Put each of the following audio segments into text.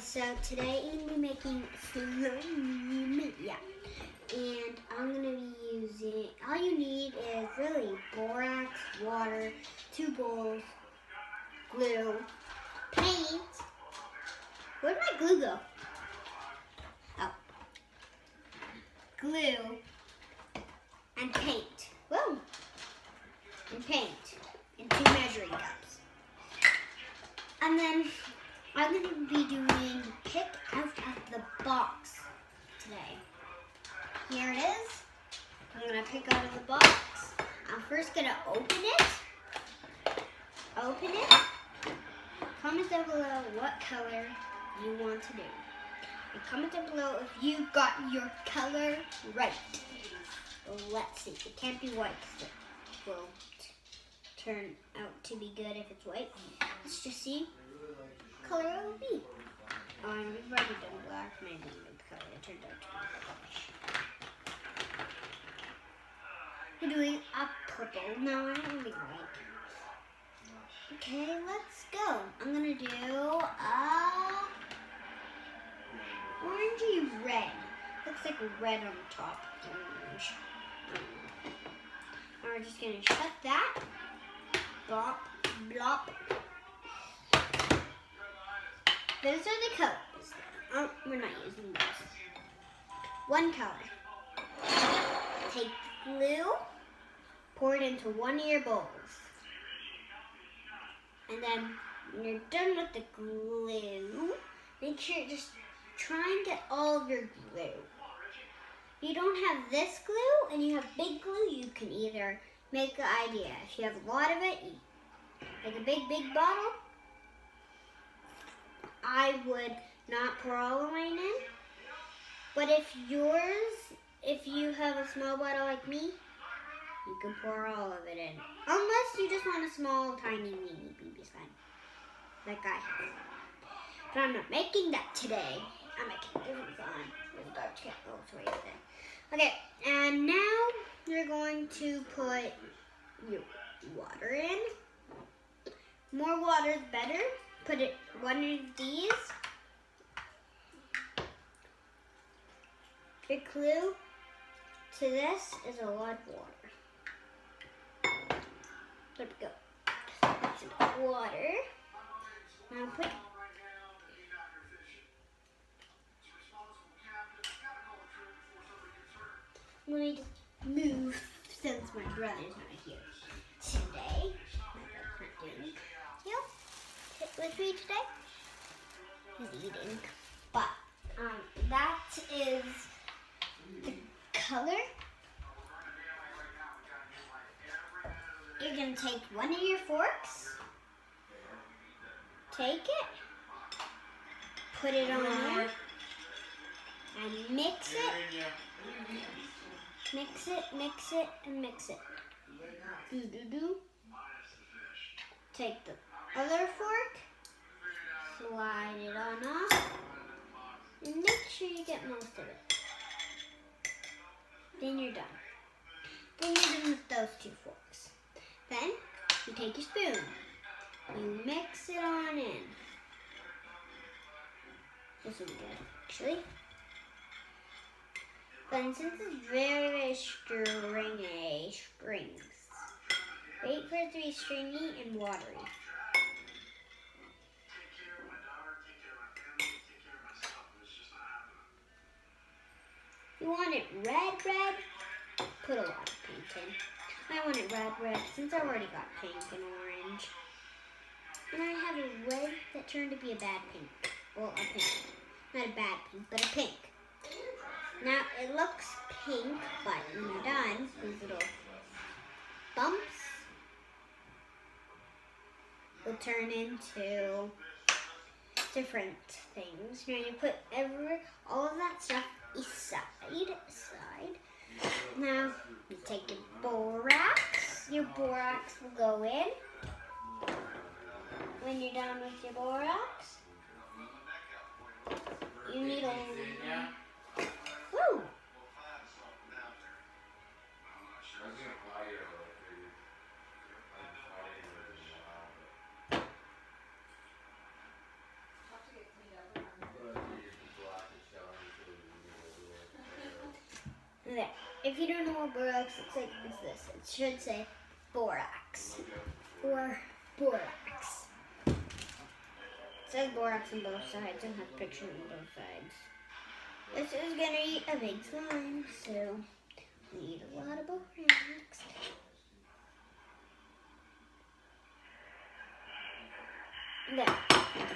so today I'm going to be making slime, and I'm going to be using, all you need is really borax, water, 2 bowls, glue, paint. Where'd my glue go? Oh. Glue and paint. Whoa. And paint and 2 measuring cups. And then I'm going to be doing pick out of the box today. Here it is. I'm going to pick out of the box. I'm first going to open it. Comment down below what color you want to do. And comment down below if you got your color right. Let's see. It can't be white because it will turn out to be good if it's white. Let's just see what color it will be. We've already done black, maybe the color it turned out to be. We're doing a purple. No, I don't really like. Okay, let's go. I'm gonna do orangey red. Looks like red on the top. Orange. And we're just gonna shut that. Blop, blop. Those are the colors. Oh, we're not using those. One color. Take glue, pour it into one of your bowls. And then when you're done with the glue, make sure you just try and get all of your glue. If you don't have this glue and you have big glue, you can either make an idea. If you have a lot of it, like a big bottle, I would not pour all of mine in. But if you have a small bottle like me, you can pour all of it in. Unless you just want a small, tiny, weeny BB slime, like I have. But I'm not making that today. I'm making a different slime with a dark cat. Oh, it's right there. Okay, and now you're going to put your water in. More water is better. Put it one of these. The clue to this is a lot of water. There we go. That's enough water. Now put. Let me just move since my brother's not here today. My brother's not doing. Sit with me today. He's eating. But that is the color. You're going to take one of your forks, take it, put it on there, and mix it. Mix it, mix it, and mix it. Do. Take the other fork, slide it on off, and make sure you get most of it. Then you're done. Then you're done with those 2 forks. Then you take your spoon, you mix it on in. This will be good, actually. Then since it's very strings, wait for it to be stringy and watery. You want it red, put a lot of pink in. I want it red, since I already got pink and orange. And I have a red that turned to be a bad pink. Well, a pink. Not a bad pink, but a pink. Now, it looks pink, but when you're done, these little bumps will turn into different things. Now, you put all of that stuff aside. Now, you take your borax. Your borax will go in. When you're done with your borax, you need a... Woo! There. If you don't know what borax looks like, it's this. It should say borax. Or borax. It says borax on both sides and has pictures on both sides. This is gonna eat a big slime, so we need a lot of borax.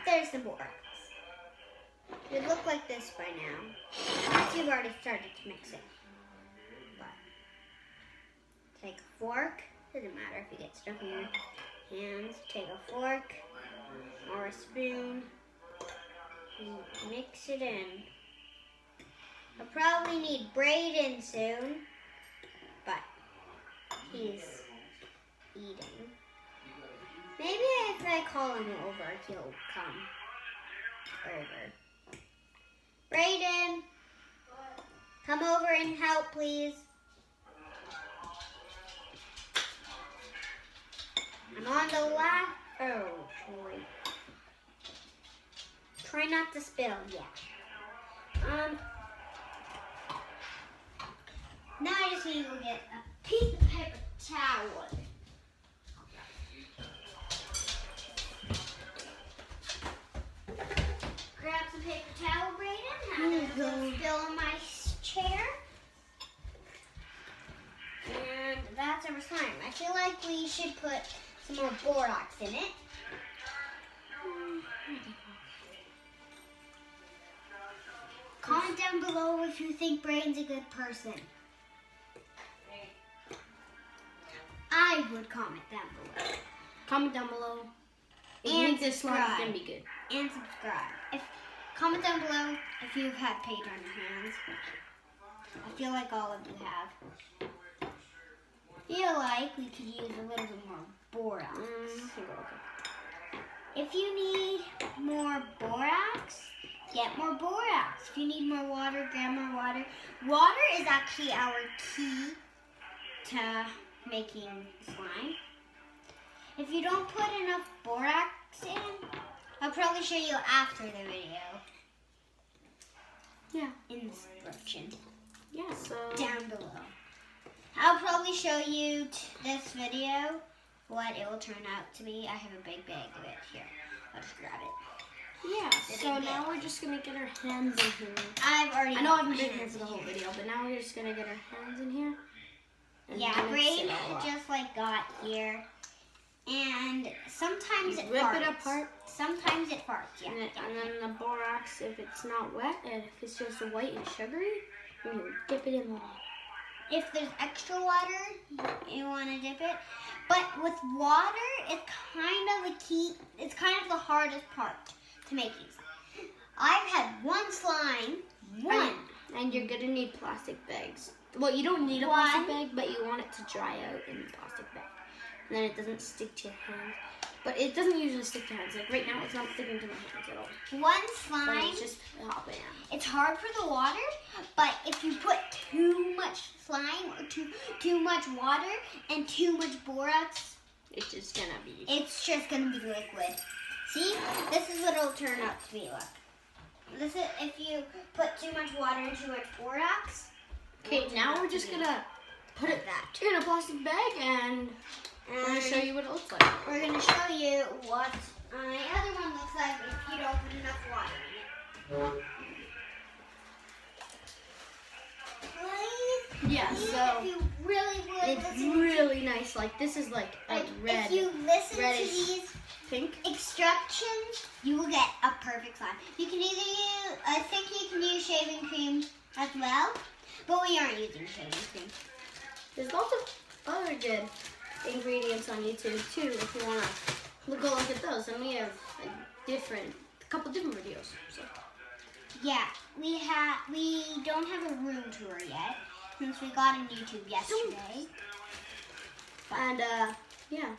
There's the borax. It would look like this by now. Unless you've already started to mix it. But take a fork. Doesn't matter if you get stuck in your hands. Take a fork or a spoon and mix it in. I'll probably need Brayden soon, but he's eating. Maybe if I call him over, he'll come over. Brayden, come over and help, please. I'm on the last. Oh, boy. Try not to spill. Yeah. Now I just need to go get a piece of paper towel. Grab some paper towel, Brayden. Have it spill on my chair. And that's our slime. I feel like we should put some more borax in it. Comment down below if you think Brayden's a good person. I would comment down below. Comment down below. If you And think this slime's subscribe. gonna be good. And subscribe. Comment down below if you've had paint on your hands. I feel like all of you have. I feel like we could use a little bit more borax. If you need more borax, get more borax. If you need more water, grab more water. Water is actually our key to making slime. If you don't put enough borax in, I'll probably show you after the video. Yeah. In the description. Yeah, so Down below. I'll probably show you this video what it will turn out to be. I have a big bag of it here. I'll just grab it. yeah, so now we're just gonna get our hands in here. I've already. I know got I've my been here hands for the in whole here. video, but now we're just gonna get our hands in here. And Yeah, mix Brain it all up. just like got here, and sometimes You it rip farts. it apart. Sometimes it farts. Yeah. And then the borax, if it's not wet and if it's just white and sugary, you dip it in the water. If there's extra water, you want to dip it. But with water, it's kind of the key. It's kind of the hardest part to making slime. I've had one slime. And you're gonna need plastic bags. Well, you don't need a plastic bag, but you want it to dry out in the plastic bag. And then it doesn't stick to your hands. But it doesn't usually stick to your hands. Like right now, it's not sticking to my hands at all. One But slime. it's just hopping out. It's hard for the water, but if you put too much slime or too much water and too much borax, It's just gonna be. it's just gonna be liquid. See, this is what it'll turn out to be. Look, this is if you put too much water and too much borax. Okay, now we're just gonna put it in a plastic bag and we're gonna show you what it looks like. We're gonna show you what my other one looks like if you don't put enough water in it. Please, Yeah, please, so if you really would it's listen to really nice. Like this is like a red, if you listen reddish to these pink. instructions, you will get a perfect slime. You can either use, I think you can use shaving cream as well, but we aren't using shaving cream. There's lots of other good ingredients on YouTube too. If you wanna go look at those, and we have a couple different videos. So. Yeah, we don't have a room tour yet since we got on YouTube yesterday. And yeah.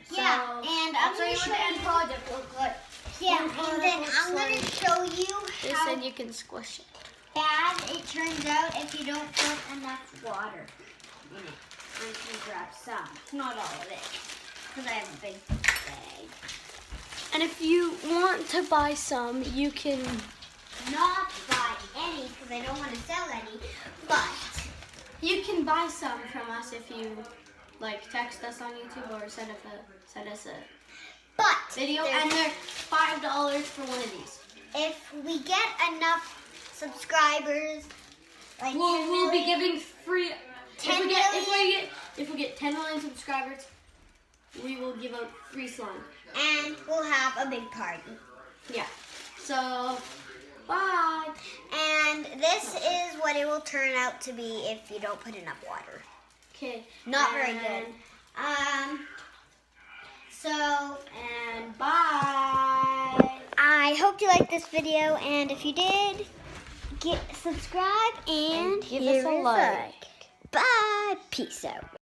Yeah, So, and I'll I'm show gonna you show what the end you. project looks like. Yeah, end and product then looks I'm gonna like- show you They how said you can squish it. bad it turns out if you don't put enough water in it. I'm gonna grab some, not all of it, because I have a big bag. And if you want to buy some, you can not buy any because I don't want to sell any, but You can buy some from us if you like text us on YouTube or send us a video, and they're $5 for one of these. if we get enough subscribers, like We'll be giving free. 10 If we get 10 million subscribers, we will give out free slime. and we'll have a big party. Yeah. So, bye. And this is what it will turn out to be if you don't put enough water. Okay. Not very good. And bye. I hope you liked this video, and if you did, subscribe and give give us a like. Bye. Peace out.